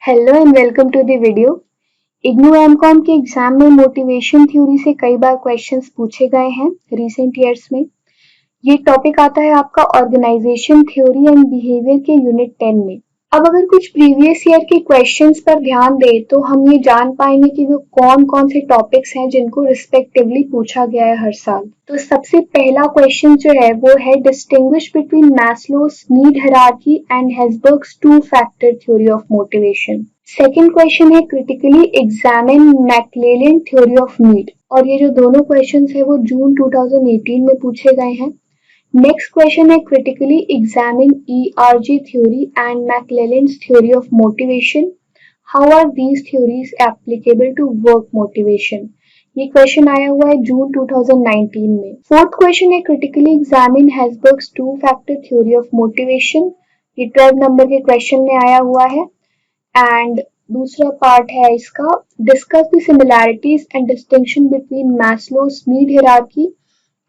Hello and welcome to the video. IGNOU MCom के exam में motivation theory से कई बार क्वेश्चंस पूछे गए हैं रिसेंट ईयर्स में। ये टॉपिक आता है आपका ऑर्गेनाइजेशन थ्योरी एंड बिहेवियर के यूनिट 10 में। अब अगर कुछ प्रीवियस ईयर के क्वेश्चंस पर ध्यान दें तो हम ये जान पाएंगे कि वो कौन कौन से टॉपिक्स हैं जिनको रिस्पेक्टिवली पूछा गया है हर साल। तो सबसे पहला क्वेश्चन जो है वो है distinguish between Maslow's need hierarchy and Herzberg's two factor theory of motivation. Second question है critically examine McClelland theory of need, और ये जो दोनों क्वेश्चंस है वो जून 2018 में पूछे गए हैं। नेक्स्ट क्वेश्चन है critically examine ERG theory and McClelland's theory of motivation. How are these theories applicable to work motivation. ये क्वेश्चन आया हुआ है जून 2019 में। फोर्थ क्वेश्चन है critically examine Herzberg's two factor theory of motivation. ये 12 number के question में आया हुआ है। एंड दूसरा पार्ट है इसका discuss the similarities and distinction between Maslow's need hierarchy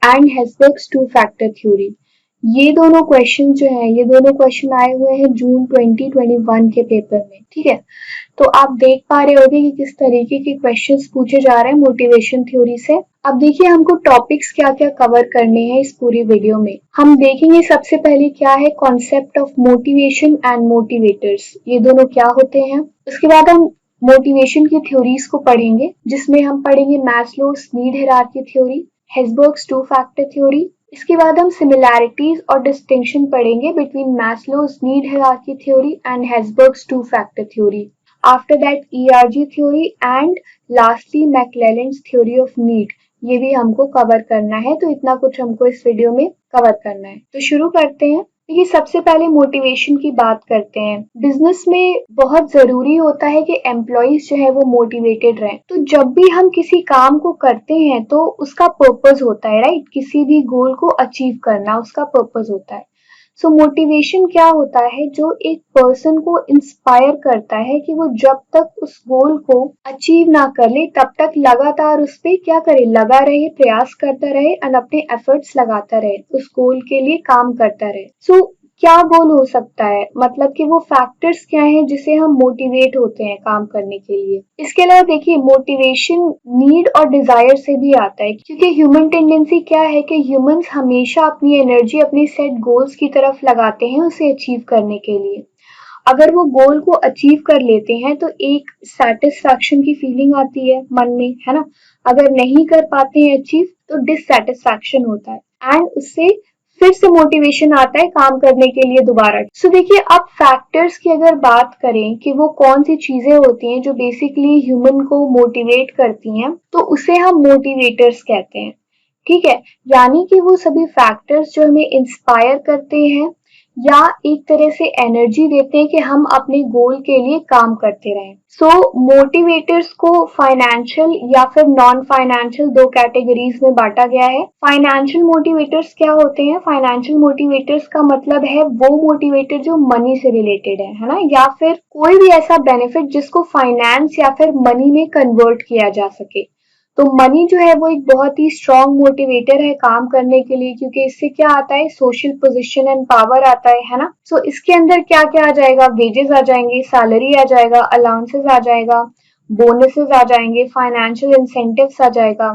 and Herzberg's two factor theory. ये दोनों क्वेश्चन जो है ये दोनों क्वेश्चन आए हुए हैं जून 2021 के पेपर में। ठीक है, तो आप देख पा रहे होंगे कि किस तरीके के क्वेश्चंस पूछे जा रहे हैं मोटिवेशन थ्योरी से। अब देखिए हमको टॉपिक्स क्या क्या कवर करने हैं इस पूरी वीडियो में। हम देखेंगे सबसे पहले क्या है concept of motivation and motivators, ये दोनों क्या होते हैं। उसके बाद हम मोटिवेशन की थ्योरीज को पढ़ेंगे जिसमें हम पढ़ेंगे Maslow's need hierarchy theory, Herzberg's two factor theory. इसके बाद हम सिमिलैरिटीज और डिस्टिंक्शन पढ़ेंगे between Maslow's need hierarchy theory and Herzberg's two factor theory. After that ERG theory and lastly McClelland's theory of need, ये भी हमको कवर करना है। तो इतना कुछ हमको इस वीडियो में कवर करना है। तो शुरू करते हैं। ये सबसे पहले मोटिवेशन की बात करते हैं। बिजनेस में बहुत जरूरी होता है कि एम्प्लॉइज जो है वो मोटिवेटेड रहें। तो जब भी हम किसी काम को करते हैं तो उसका पर्पस होता है, राइट। किसी भी गोल को अचीव करना उसका पर्पस होता है। सो मोटिवेशन क्या होता है, जो एक पर्सन को इंस्पायर करता है कि वो जब तक उस गोल को अचीव ना कर ले तब तक लगातार उस पे क्या करे, लगा रहे, प्रयास करता रहे और अपने एफर्ट्स लगाता रहे, उस गोल के लिए काम करता रहे। सो क्या गोल हो सकता है, मतलब कि वो फैक्टर्स क्या हैं जिसे हम मोटिवेट होते हैं काम करने के लिए। इसके अलावा देखिए मोटिवेशन नीड और डिजायर से भी आता है, क्योंकि ह्यूमन टेंडेंसी क्या है कि ह्यूमंस हमेशा अपनी एनर्जी अपने सेट गोल्स की तरफ लगाते हैं उसे अचीव करने के लिए। अगर वो गोल को अचीव कर लेते हैं तो एक सेटिस्फैक्शन की फीलिंग आती है मन में, है ना। अगर नहीं कर पाते हैं अचीव तो डिससेटिस्फैक्शन होता है एंड उससे फिर से मोटिवेशन आता है काम करने के लिए दोबारा। सो देखिए अब फैक्टर्स की अगर बात करें कि वो कौन सी चीजें होती हैं जो बेसिकली ह्यूमन को मोटिवेट करती हैं, तो उसे हम मोटिवेटर्स कहते हैं। ठीक है, यानी कि वो सभी फैक्टर्स जो हमें इंस्पायर करते हैं या एक तरह से एनर्जी देते हैं कि हम अपने गोल के लिए काम करते रहें। सो मोटिवेटर्स को फाइनेंशियल या फिर नॉन फाइनेंशियल दो कैटेगरीज में बांटा गया है। फाइनेंशियल मोटिवेटर्स क्या होते हैं, फाइनेंशियल मोटिवेटर्स का मतलब है वो मोटिवेटर जो मनी से रिलेटेड है ना, या फिर कोई भी ऐसा बेनिफिट जिसको फाइनेंस या फिर मनी में कन्वर्ट किया जा सके। तो मनी जो है वो एक बहुत ही स्ट्रॉन्ग मोटिवेटर है काम करने के लिए, क्योंकि इससे क्या आता है, सोशल पोजीशन एंड पावर आता है ना। सो इसके अंदर क्या क्या आ जाएगा, वेजेस आ जाएंगे, सैलरी आ जाएगा, अलाउंसेस आ जाएगा, बोनसेस आ जाएंगे, फाइनेंशियल इंसेंटिव्स आ जाएगा,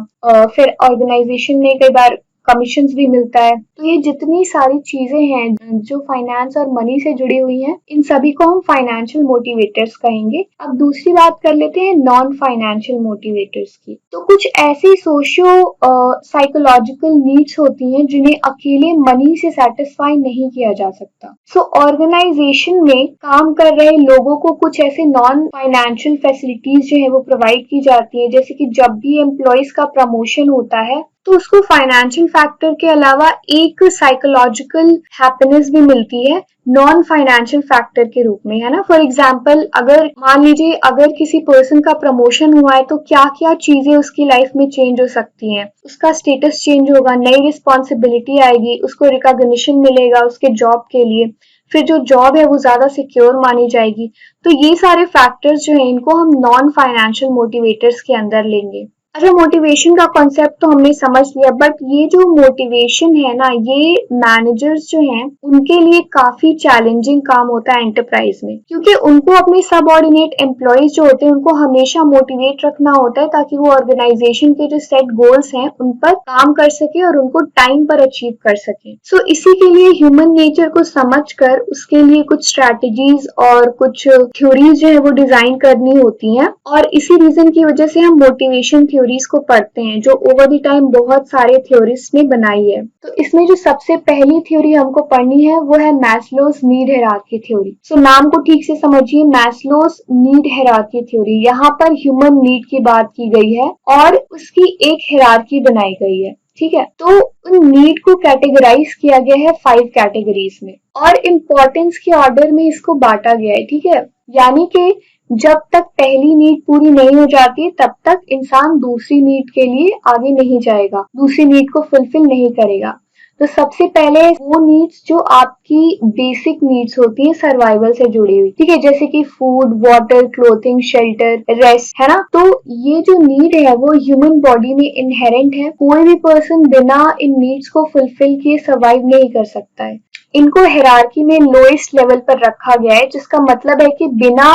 फिर ऑर्गेनाइजेशन में कई बार कमीशंस भी मिलता है। तो ये जितनी सारी चीजें हैं जो फाइनेंस और मनी से जुड़ी हुई हैं, इन सभी को हम फाइनेंशियल मोटिवेटर्स कहेंगे। अब दूसरी बात कर लेते हैं नॉन फाइनेंशियल मोटिवेटर्स की। तो कुछ ऐसी सोशियो साइकोलॉजिकल नीड्स होती हैं जिन्हें अकेले मनी से सेटिस्फाई नहीं किया जा सकता। सो ऑर्गेनाइजेशन में काम कर रहे लोगों को कुछ ऐसे नॉन फाइनेंशियल फैसिलिटीज जो है वो प्रोवाइड की जाती है, जैसे कि जब भी एम्प्लॉयज का प्रमोशन होता है तो उसको फाइनेंशियल फैक्टर के अलावा एक साइकोलॉजिकल हैप्पीनेस भी मिलती है नॉन फाइनेंशियल फैक्टर के रूप में, है ना। फॉर एग्जाम्पल अगर मान लीजिए अगर किसी पर्सन का प्रमोशन हुआ है तो क्या क्या चीजें उसकी लाइफ में चेंज हो सकती हैं। उसका स्टेटस चेंज होगा, नई रिस्पॉन्सिबिलिटी आएगी, उसको रिकॉग्निशन मिलेगा उसके जॉब के लिए, फिर जो जॉब है वो ज्यादा सिक्योर मानी जाएगी। तो ये सारे फैक्टर्स जो है इनको हम नॉन फाइनेंशियल मोटिवेटर्स के अंदर लेंगे। अच्छा, मोटिवेशन का कॉन्सेप्ट तो हमने समझ लिया, बट ये जो मोटिवेशन है ना, ये मैनेजर्स जो हैं उनके लिए काफी चैलेंजिंग काम होता है एंटरप्राइज में, क्योंकि उनको अपने सबऑर्डिनेट एम्प्लॉयज जो होते हैं उनको हमेशा मोटिवेट रखना होता है ताकि वो ऑर्गेनाइजेशन के जो सेट गोल्स हैं उन पर काम कर सके और उनको टाइम पर अचीव कर सके। सो इसी के लिए ह्यूमन नेचर को समझकर उसके लिए कुछ स्ट्रैटेजीज और कुछ थ्योरीज जो है वो डिजाइन करनी होती हैं, और इसी रीजन की वजह से हम मोटिवेशन थ्योरीज को पढ़ते हैं जो ओवर द टाइम बहुत सारे थ्योरिस्ट ने बनाई है। तो इसमें जो सबसे पहली थ्योरी हमको पढ़नी है वो है मैस्लोस नीड हायरार्की थ्योरी। सो नाम को ठीक से समझिए, मैस्लोस नीड हायरार्की थ्योरी। यहाँ पर ह्यूमन नीड की बात की गई है और उसकी एक हायरार्की बनाई गई है, ठीक है। तो उन नीड को कैटेगराइज किया गया है 5 कैटेगरीज में और इम्पोर्टेंस के ऑर्डर में इसको बांटा गया है, ठीक है। यानी कि जब तक पहली नीड पूरी नहीं हो जाती तब तक इंसान दूसरी नीड के लिए आगे नहीं जाएगा, दूसरी नीड को फुलफिल नहीं करेगा। तो सबसे पहले वो नीड्स जो आपकी बेसिक नीड्स होती है सर्वाइवल से जुड़ी हुई, ठीक है, जैसे कि food, water, clothing, shelter, rest, है ना। तो ये जो नीड है वो ह्यूमन बॉडी में इनहेरेंट है। कोई भी पर्सन बिना इन नीड्स को फुलफिल किए सर्वाइव नहीं कर सकता है। इनको हायरार्की में लोएस्ट लेवल पर रखा गया है, जिसका मतलब है कि बिना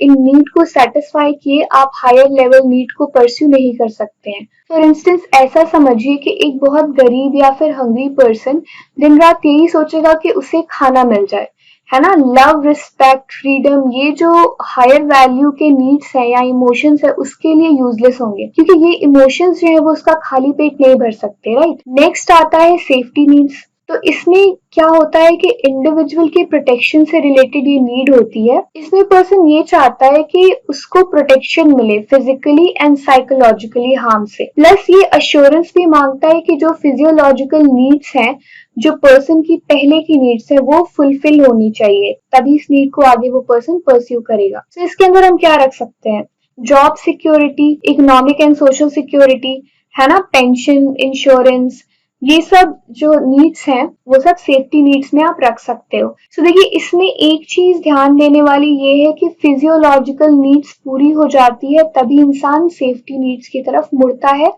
इन नीड को सेटिस्फाई किए आप हायर लेवल नीड को परस्यू नहीं कर सकते हैं। फॉर इंस्टेंस ऐसा समझिए कि एक बहुत गरीब या फिर हंग्री पर्सन दिन रात यही सोचेगा कि उसे खाना मिल जाए, है ना। लव, रिस्पेक्ट, फ्रीडम, ये जो हायर वैल्यू के नीड्स है या इमोशंस है उसके लिए यूजलेस होंगे, क्योंकि ये इमोशंस जो है वो उसका खाली पेट नहीं भर सकते, राइट। नेक्स्ट आता है सेफ्टी नीड्स। तो इसमें क्या होता है कि इंडिविजुअल के प्रोटेक्शन से रिलेटेड ये नीड होती है। इसमें पर्सन ये चाहता है कि उसको प्रोटेक्शन मिले फिजिकली एंड साइकोलॉजिकली हार्म से, प्लस ये अश्योरेंस भी मांगता है कि जो फिजियोलॉजिकल नीड्स हैं, जो पर्सन की पहले की नीड्स है वो फुलफिल होनी चाहिए, तभी इस नीड को आगे वो पर्सन परस्यू करेगा। तो इसके अंदर हम क्या रख सकते हैं, job security, economic and social security, है ना, पेंशन, इंश्योरेंस, ये सब जो नीड्स हैं वो सब सेफ्टी नीड्स में आप रख सकते हो। सो देखिए, इसमें एक चीज ध्यान देने वाली ये है कि फिजियोलॉजिकल नीड्स पूरी हो जाती है तभी इंसान सेफ्टी नीड्स की तरफ मुड़ता है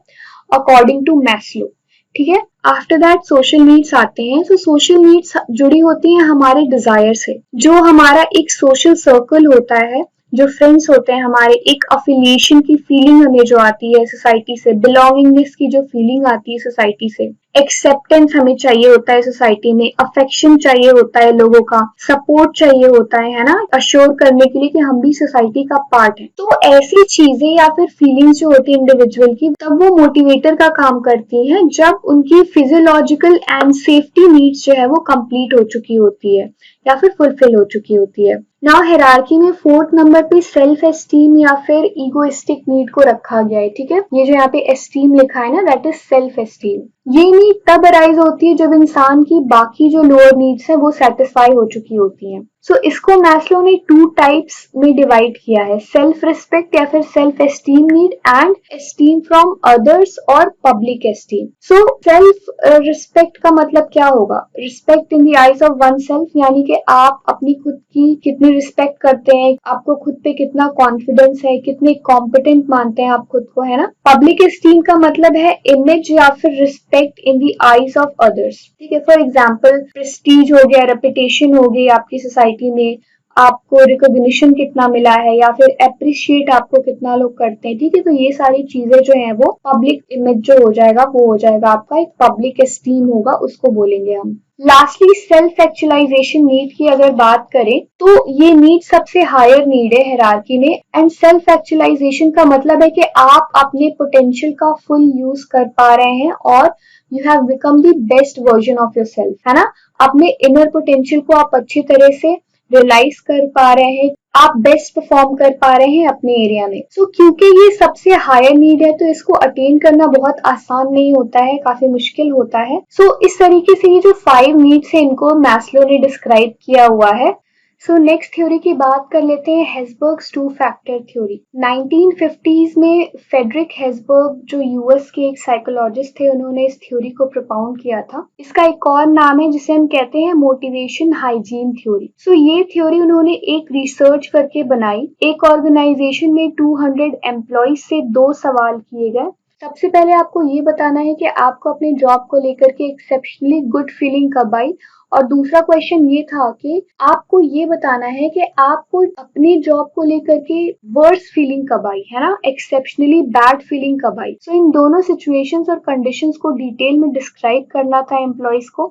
अकॉर्डिंग टू मैस्लो, ठीक है। आफ्टर दैट सोशल नीड्स आते हैं। तो सोशल नीड्स जुड़ी होती हैं हमारे डिजायर से। जो हमारा एक सोशल सर्कल होता है, जो फ्रेंड्स होते हैं हमारे, एक अफिलिएशन की फीलिंग हमें जो आती है सोसाइटी से, बिलोंगिंगनेस की जो फीलिंग आती है सोसाइटी से, एक्सेप्टेंस हमें चाहिए होता है सोसाइटी में, अफेक्शन चाहिए होता है लोगों का, सपोर्ट चाहिए होता है ना, अश्योर करने के लिए कि हम भी सोसाइटी का पार्ट है। तो ऐसी चीजें या फिर फीलिंग्स जो होती है इंडिविजुअल की, तब वो मोटिवेटर का काम करती हैं जब उनकी फिजियोलॉजिकल एंड सेफ्टी नीड्स जो है वो कंप्लीट हो चुकी होती है या फिर फुलफिल हो चुकी होती है। नाउ हायरार्की में 4th नंबर पे सेल्फ एस्टीम या फिर ईगोइस्टिक नीड को रखा गया है, ठीक है। ये जो यहाँ पे एस्टीम लिखा है ना, दैट इज सेल्फ एस्टीम। ये नीड तब अराइज होती है जब इंसान की बाकी जो लोअर नीड्स है वो सेटिस्फाई हो चुकी होती हैं। सो इसको मैस्लो ने 2 टाइप्स में डिवाइड किया है, सेल्फ रिस्पेक्ट या फिर self esteem need and esteem from others और public esteem. So self respect का मतलब क्या होगा, respect in the eyes of oneself, यानी कि आप अपनी खुद की कितनी रिस्पेक्ट करते हैं, आपको खुद पे कितना कॉन्फिडेंस है, कितने कॉम्पिटेंट मानते हैं आप खुद को, है ना। पब्लिक एस्टीम का मतलब है इमेज या फिर respect in the eyes of others, ठीक है। फॉर एग्जाम्पल प्रेस्टीज हो गया, रेपुटेशन हो गई आपकी सोसाइटी में, आपको रिकॉग्निशन कितना मिला है या फिर अप्रिशिएट आपको कितना लोग करते हैं, ठीक है। तो ये सारी चीजें जो है वो पब्लिक इमेज जो हो जाएगा वो हो जाएगा आपका एक पब्लिक एस्टीम होगा, उसको बोलेंगे हम। लास्टली सेल्फ एक्चुअलाइजेशन नीड की अगर बात करें तो ये नीड सबसे हायर नीड है हायरार्की में। एंड सेल्फ एक्चुअलाइजेशन का मतलब है कि आप अपने पोटेंशियल का फुल यूज कर पा रहे हैं और you have become the best version of yourself, है ना। अपने इनर पोटेंशियल को आप अच्छी तरह से रियलाइज कर पा रहे हैं, आप बेस्ट परफॉर्म कर पा रहे हैं अपने एरिया में। सो क्योंकि ये सबसे हायर नीड है तो इसको अटेन करना बहुत आसान नहीं होता है, काफी मुश्किल होता है। सो इस तरीके से ये जो 5 नीड्स है इनको मैस्लो ने डिस्क्राइब किया हुआ है। सो नेक्स्ट थ्योरी की बात कर लेते हैं, हेज़बर्ग्स 2 फैक्टर थ्योरी। 1950s में फ्रेडरिक हेज़बर्ग जो यूएस के एक साइकोलॉजिस्ट थे, उन्होंने इस थ्योरी को प्रोपाउंड किया था। इसका एक और नाम है जिसे हम कहते हैं मोटिवेशन हाइजीन थ्योरी। सो ये थ्योरी उन्होंने एक रिसर्च करके बनाई। एक ऑर्गेनाइजेशन में 200 एम्प्लॉयज से 2 सवाल किए गए सबसे पहले आपको ये बताना है कि आपको अपने जॉब को लेकर के एक्सेप्शनली गुड फीलिंग कब आई, और दूसरा क्वेश्चन ये था कि आपको ये बताना है कि आपको अपनी जॉब को लेकर के वर्स्ट फीलिंग कब आई, है ना, एक्सेप्शनली बैड फीलिंग कब आई। सो इन दोनों सिचुएशंस और कंडीशंस को डिटेल में डिस्क्राइब करना था एम्प्लॉयज को।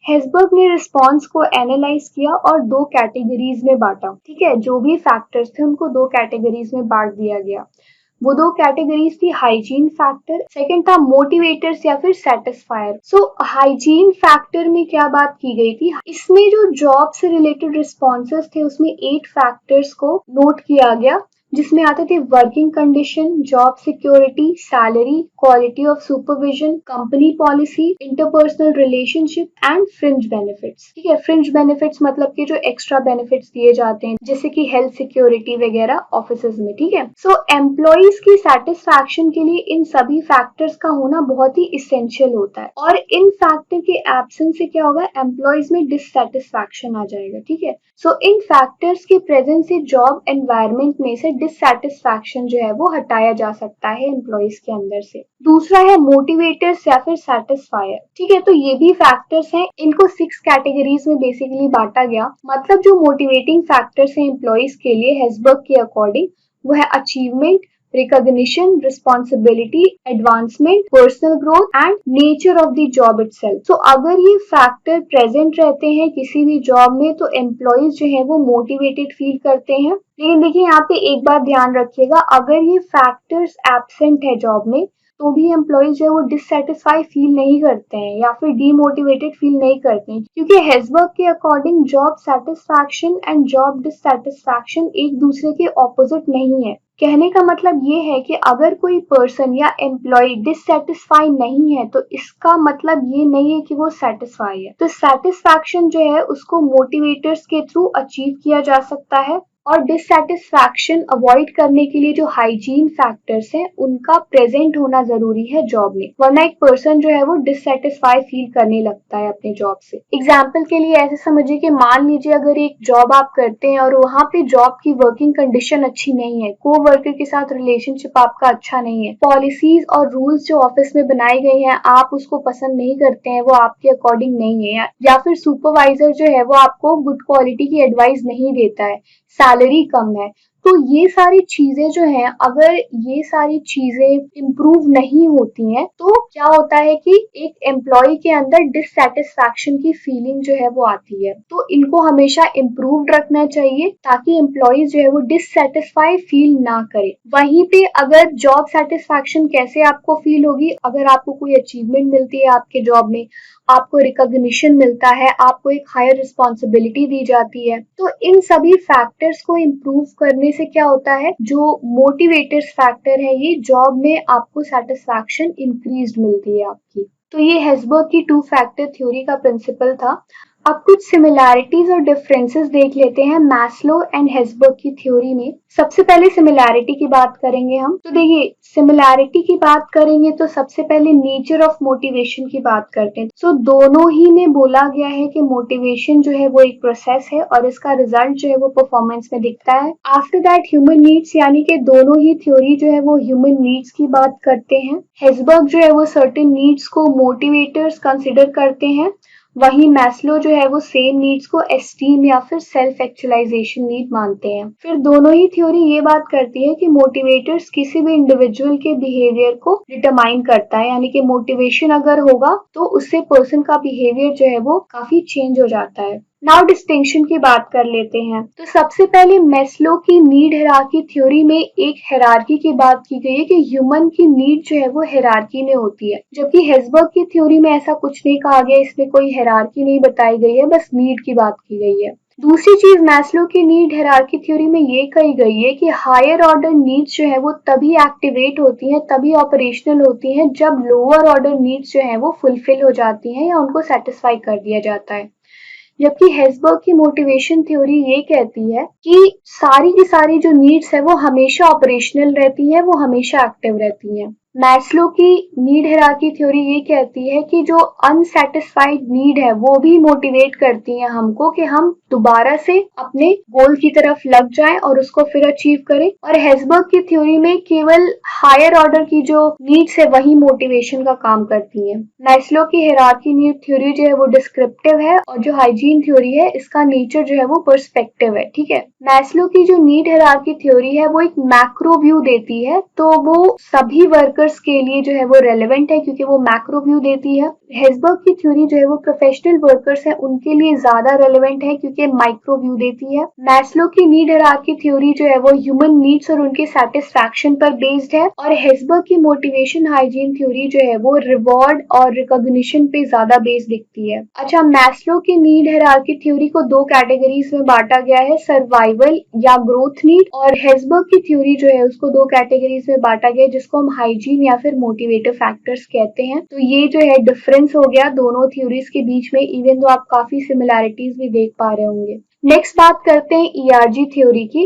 हेजबर्ग ने रिस्पॉन्स को एनालाइज किया और दो कैटेगरीज में बांटा, ठीक है, जो भी फैक्टर्स थे उनको दो कैटेगरीज में बांट दिया गया। वो दो कैटेगरीज थी हाइजीन फैक्टर, सेकंड था मोटिवेटर्स या फिर सेटिस्फायर। सो हाइजीन फैक्टर में क्या बात की गई थी, इसमें जो जॉब से रिलेटेड रिस्पॉन्सेस थे उसमें 8 फैक्टर्स को नोट किया गया, जिसमें आते थे working condition, job security, salary, quality of supervision, company policy, interpersonal relationship and fringe benefits. ठीक है, फ्रिंज बेनिफिट्स मतलब कि जो एक्स्ट्रा बेनिफिट्स दिए जाते हैं जैसे कि हेल्थ सिक्योरिटी वगैरह ऑफिसेज में। ठीक है, सो एम्प्लॉइज की सेटिस्फैक्शन के लिए इन सभी फैक्टर्स का होना बहुत ही इसेंशियल होता है, और इन फैक्टर के एब्सेंस से क्या होगा, एम्प्लॉइज में डिससेटिस्फैक्शन आ जाएगा। ठीक है, सो इन फैक्टर्स के प्रेजेंस से जॉब एनवायरनमेंट में से डिससेटिस्फैक्शन जो है वो हटाया जा सकता है एम्प्लॉइज के अंदर से। दूसरा है मोटिवेटर्स या फिर सेटिस्फायर। ठीक है, तो ये भी फैक्टर्स हैं, इनको 6 कैटेगरीज में बेसिकली बांटा गया। मतलब जो मोटिवेटिंग फैक्टर्स हैं एम्प्लॉइज के लिए हेजबर्ग के अकॉर्डिंग, वो है achievement, recognition, responsibility, advancement, personal growth and nature of the job itself. So अगर ये फैक्टर प्रेजेंट रहते हैं किसी भी जॉब में तो एम्प्लॉइज जो है वो मोटिवेटेड फील करते हैं। लेकिन देखिए यहाँ पे एक बात ध्यान रखिएगा, अगर ये फैक्टर्स एब्सेंट है जॉब में तो भी एम्प्लॉइज जो है वो डिससेटिस्फाई फील नहीं करते हैं या फिर डीमोटिवेटेड फील नहीं करते हैं, क्योंकि हेजबर्ग के according job satisfaction and job dissatisfaction एक दूसरे के ऑपोजिट नहीं है। कहने का मतलब ये है कि अगर कोई पर्सन या एम्प्लॉय डिससेटिस्फाई नहीं है तो इसका मतलब ये नहीं है कि वो सेटिस्फाई है। तो सेटिस्फैक्शन जो है उसको मोटिवेटर्स के थ्रू अचीव किया जा सकता है, और डिससेटिस्फैक्शन अवॉइड करने के लिए जो हाइजीन फैक्टर्स हैं उनका प्रेजेंट होना जरूरी है जॉब में, वरना एक पर्सन जो है वो डिससेटिस्फाई फील करने लगता है अपने जॉब से। एग्जाम्पल के लिए ऐसे समझिए कि मान लीजिए अगर एक जॉब आप करते हैं और वहां पे जॉब की वर्किंग कंडीशन अच्छी नहीं है, को वर्कर के साथ रिलेशनशिप आपका अच्छा नहीं है, पॉलिसीज और रूल्स जो ऑफिस में बनाए गए हैं आप उसको पसंद नहीं करते हैं, वो आपके अकॉर्डिंग नहीं है, या फिर सुपरवाइजर जो है वो आपको गुड क्वालिटी की एडवाइस नहीं देता है, सैलरी कम है, तो ये सारी चीजें जो हैं, अगर ये सारी चीजें इम्प्रूव नहीं होती हैं तो क्या होता है कि एक एम्प्लॉय के अंदर डिससेटिस्फैक्शन की फीलिंग जो है वो आती है। तो इनको हमेशा इम्प्रूव्ड रखना चाहिए ताकि एम्प्लॉयज जो है वो डिससेटिस्फाई फील ना करे। वहीं पे अगर जॉब सेटिस्फैक्शन कैसे आपको फील होगी, अगर आपको कोई अचीवमेंट मिलती है आपके जॉब में, आपको रिकॉग्निशन मिलता है, आपको एक हायर रिस्पॉन्सिबिलिटी दी जाती है, तो इन सभी फैक्टर्स को इम्प्रूव करने से क्या होता है, जो मोटिवेटर्स फैक्टर है ये जॉब में आपको सेटिस्फैक्शन इंक्रीज मिलती है आपकी। तो ये हेजबर्ग की 2 फैक्टर थ्योरी का प्रिंसिपल था। अब कुछ सिमिलैरिटीज और डिफरेंसेस देख लेते हैं मैस्लो एंड हेजबर्ग की थ्योरी में। सबसे पहले सिमिलैरिटी की बात करेंगे हम। तो देखिए सिमिलैरिटी की बात करेंगे तो सबसे पहले नेचर ऑफ मोटिवेशन की बात करते हैं। सो दोनों ही में बोला गया है कि मोटिवेशन जो है वो एक प्रोसेस है और इसका रिजल्ट जो है वो परफॉर्मेंस में दिखता है। आफ्टर दैट ह्यूमन नीड्स, यानी कि दोनों ही थ्योरी जो है वो ह्यूमन नीड्स की बात करते हैं। हेजबर्ग जो है वो सर्टेन नीड्स को मोटिवेटर्स कंसिडर करते हैं, वहीं मैस्लो जो है वो सेम नीड्स को एस्टीम या फिर सेल्फ एक्चुअलाइजेशन नीड मानते हैं। फिर दोनों ही थ्योरी ये बात करती है कि मोटिवेटर्स किसी भी इंडिविजुअल के बिहेवियर को डिटरमाइन करता है, यानी कि मोटिवेशन अगर होगा तो उससे पर्सन का बिहेवियर जो है वो काफी चेंज हो जाता है। नाउ डिस्टिंक्शन की बात कर लेते हैं। तो सबसे पहले मैस्लो की नीड हायरार्की थ्योरी में एक हायरार्की की बात की गई है कि ह्यूमन की नीड जो है वो हायरार्की में होती है, जबकि हेजबर्ग की थ्योरी में ऐसा कुछ नहीं कहा गया, इसमें कोई हायरार्की नहीं बताई गई है, बस नीड की बात की गई है। दूसरी चीज मैस्लो की नीड हायरार्की थ्योरी में ये कही गई है कि हायर ऑर्डर नीड्स जो है वो तभी एक्टिवेट होती हैं, तभी ऑपरेशनल होती हैं जब लोअर ऑर्डर नीड्स जो है वो फुलफिल हो जाती हैं या उनको सेटिस्फाई कर दिया जाता है। जबकि हेजबर्ग की मोटिवेशन थ्योरी ये कहती है कि सारी की सारी जो नीड्स है वो हमेशा ऑपरेशनल रहती हैं, वो हमेशा एक्टिव रहती हैं। मैस्लो की नीड हायरार्की थ्योरी ये कहती है कि जो अनसेटिस्फाइड नीड है वो भी मोटिवेट करती है हमको कि हम दोबारा से अपने गोल की तरफ लग जाएं और उसको फिर अचीव करें। और हेज़बर्ग की थ्योरी में केवल हायर ऑर्डर की जो नीड्स है वही मोटिवेशन का काम करती है। मैस्लो की हायरार्की नीड थ्योरी जो है वो डिस्क्रिप्टिव है और जो हाइजीन थ्योरी है इसका नेचर जो है वो पर्सपेक्टिव है। ठीक है, मैस्लो की जो नीड हायरार्की थ्योरी है वो एक मैक्रो व्यू देती है, तो वो सभी वर्कर्स के लिए जो है वो रेलेवेंट है क्योंकि वो मैक्रो व्यू देती है। हेज़बर्ग की थ्योरी जो है वो प्रोफेशनल वर्कर्स है उनके लिए ज्यादा रेलेवेंट है क्योंकि माइक्रो व्यू देती है। मैस्लो की नीड हायरार्की थ्योरी जो है वो ह्यूमन नीड्स और उनके सेटिस्फैक्शन पर बेस्ड है और हेज़बर्ग की मोटिवेशन हाइजीन थ्योरी जो है वो रिवॉर्ड और रिकॉग्निशन पे ज्यादा बेस्ड दिखती है। अच्छा, मैस्लो की नीड हायरार्की थ्योरी को दो कैटेगरीज में बांटा गया है, सर्वाइवल या ग्रोथ नीड, और हेज़बर्ग की थ्योरी जो है उसको दो कैटेगरीज में बांटा गया है जिसको हम हाइजीन या फिर मोटिवेटिव फैक्टर्स कहते हैं। तो ये जो है डिफरेंस हो गया दोनों थ्योरीज के बीच में, इवन तो आप काफी सिमिलैरिटीज भी देख पा रहे होंगे। नेक्स्ट बात करते हैं ईआरजी थ्योरी की।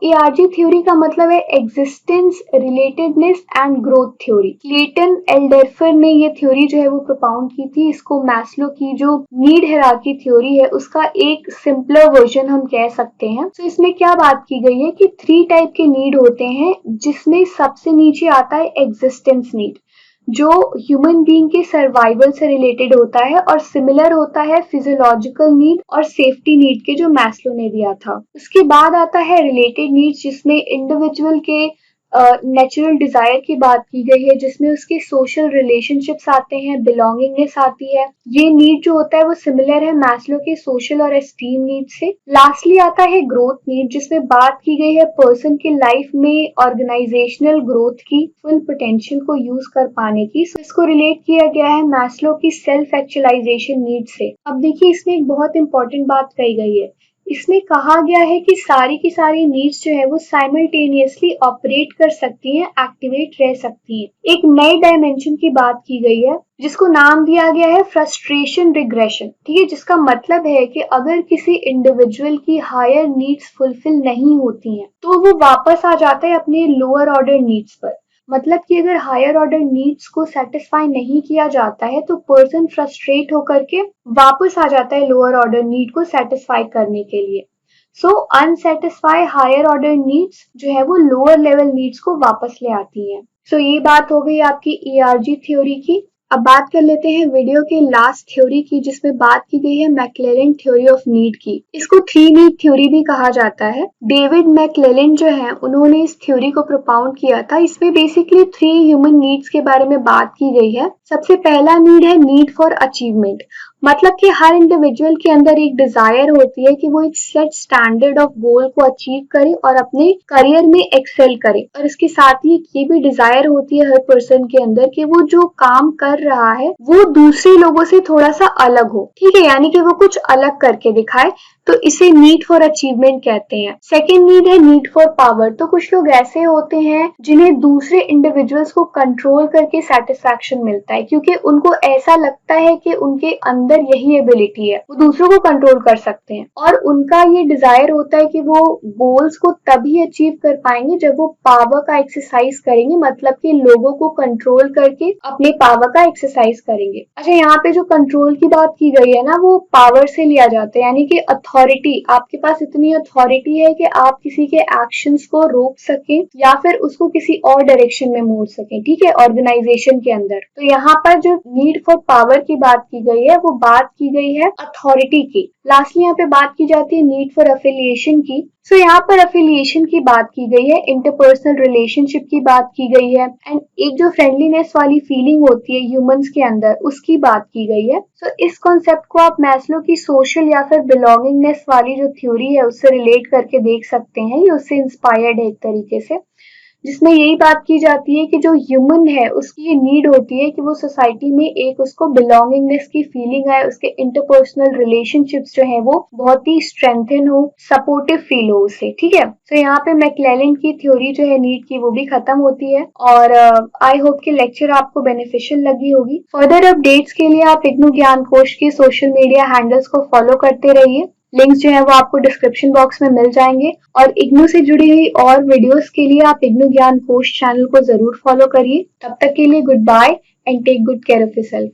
ईआरजी थ्योरी का मतलब है existence, relatedness and growth theory. Clayton Alderfer ने ये थ्योरी जो है वो प्रोपाउंड की थी। इसको मैस्लो की जो नीड हायरार्की थ्योरी है उसका एक सिंपलर वर्जन हम कह सकते हैं। इसमें क्या बात की गई है कि 3 टाइप के नीड होते हैं जिसमें सबसे नीचे आता है एग्जिस्टेंस नीड, जो ह्यूमन बीइंग के सर्वाइवल से रिलेटेड होता है और सिमिलर होता है फिजियोलॉजिकल नीड और सेफ्टी नीड के जो मैस्लो ने दिया था। उसके बाद आता है रिलेटेड नीड्स जिसमें इंडिविजुअल के नेचुरल डिजायर की बात की गई है, जिसमें उसके सोशल रिलेशनशिप्स आते हैं, बिलोंगिंगनेस आती है। ये नीड जो होता है वो सिमिलर है मैस्लो के सोशल और एस्टीम नीड से। लास्टली आता है ग्रोथ नीड जिसमें बात की गई है पर्सन की लाइफ में ऑर्गेनाइजेशनल ग्रोथ की, फुल पोटेंशियल को यूज कर पाने की। इसको रिलेट किया गया है मैस्लो की सेल्फ एक्चुअलाइजेशन नीड से। अब देखिए इसमें एक बहुत इंपॉर्टेंट बात कही गई है, इसमें कहा गया है कि सारी की सारी नीड्स जो है वो साइमल्टेनियसली ऑपरेट कर सकती हैं, एक्टिवेट रह सकती हैं। एक नए डायमेंशन की बात की गई है जिसको नाम दिया गया है फ्रस्ट्रेशन रिग्रेशन। ठीक है, जिसका मतलब है कि अगर किसी इंडिविजुअल की हायर नीड्स फुलफिल नहीं होती हैं तो वो वापस आ जाता है अपने लोअर ऑर्डर नीड्स पर। मतलब कि अगर हायर ऑर्डर नीड्स को सेटिस्फाई नहीं किया जाता है तो पर्सन फ्रस्ट्रेट होकर के वापस आ जाता है लोअर ऑर्डर नीड को सेटिस्फाई करने के लिए। अनसेटिस्फाई हायर ऑर्डर नीड्स जो है वो लोअर लेवल नीड्स को वापस ले आती है। ये बात हो गई आपकी ईआरजी थ्योरी की। अब बात कर लेते हैं वीडियो के लास्ट थ्योरी की जिसमें बात की गई है मैक्लेलन थ्योरी ऑफ नीड की। इसको 3 नीड थ्योरी भी कहा जाता है। डेविड मैक्लेलन जो है उन्होंने इस थ्योरी को प्रोपाउंड किया था। इसमें बेसिकली 3 ह्यूमन नीड्स के बारे में बात की गई है। सबसे पहला नीड है नीड फॉर अचीवमेंट, मतलब कि हर इंडिविजुअल के अंदर एक डिजायर होती है कि वो एक सेट स्टैंडर्ड ऑफ गोल को अचीव करे और अपने करियर में एक्सेल करे। और इसके साथ ही ये भी डिजायर होती है हर पर्सन के अंदर कि वो जो काम कर रहा है वो दूसरे लोगों से थोड़ा सा अलग हो। ठीक है, यानी कि वो कुछ अलग करके दिखाए, तो इसे नीड फॉर अचीवमेंट कहते हैं। सेकेंड नीड है नीड फॉर पावर। तो कुछ लोग ऐसे होते हैं जिन्हें दूसरे इंडिविजुअल्स को कंट्रोल करके सेटिस्फैक्शन मिलता है क्योंकि उनको ऐसा लगता है कि उनके अंदर यही एबिलिटी है, वो दूसरों को कंट्रोल कर सकते हैं। और उनका ये डिजायर होता है कि वो गोल्स को तभी अचीव कर पाएंगे जब वो पावर का एक्सरसाइज करेंगे, मतलब कि लोगों को कंट्रोल करके अपने पावर का एक्सरसाइज करेंगे। अच्छा, यहाँ पे जो कंट्रोल की बात की गई है ना वो पावर से लिया जाता है, यानी कि अथॉरिटी। आपके पास इतनी अथॉरिटी है कि आप किसी के एक्शंस को रोक सकें या फिर उसको किसी और डायरेक्शन में मोड़ सकें। ठीक है, ऑर्गेनाइजेशन के अंदर। तो यहाँ पर जो नीड फॉर पावर की बात की गई है वो बात की गई है अथॉरिटी की। लास्टली यहाँ पे बात की जाती है नीड फॉर एफिलिएशन की। यहाँ पर एफिलिएशन की बात की गई है, इंटरपर्सनल रिलेशनशिप की बात की गई है, एंड एक जो फ्रेंडलीनेस वाली फीलिंग होती है ह्यूमंस के अंदर उसकी बात की गई है। इस कॉन्सेप्ट को आप मैस्लो की सोशल या फिर बिलोंगिंगनेस वाली जो थ्योरी है उससे रिलेट करके देख सकते हैं। ये उससे इंस्पायर्ड है एक तरीके से, जिसमें यही बात की जाती है कि जो ह्यूमन है उसकी ये नीड होती है कि वो सोसाइटी में एक उसको बिलोंगिंगनेस की फीलिंग आए, उसके इंटरपर्सनल रिलेशनशिप्स जो है वो बहुत ही स्ट्रेंथन हो, सपोर्टिव फील हो उसे। ठीक है, यहाँ पे मैक्लेलन की थ्योरी जो है नीड की वो भी खत्म होती है। और आई होप कि लेक्चर आपको बेनिफिशियल लगी होगी। फर्दर अपडेट्स के लिए आप इग्नू ज्ञान कोश के सोशल मीडिया हैंडल्स को फॉलो करते रहिए। लिंक्स जो है वो आपको डिस्क्रिप्शन बॉक्स में मिल जाएंगे और इग्नू से जुड़ी हुई और वीडियोस के लिए आप इग्नू ज्ञान कोश चैनल को जरूर फॉलो करिए। तब तक के लिए goodbye and take good care of yourself.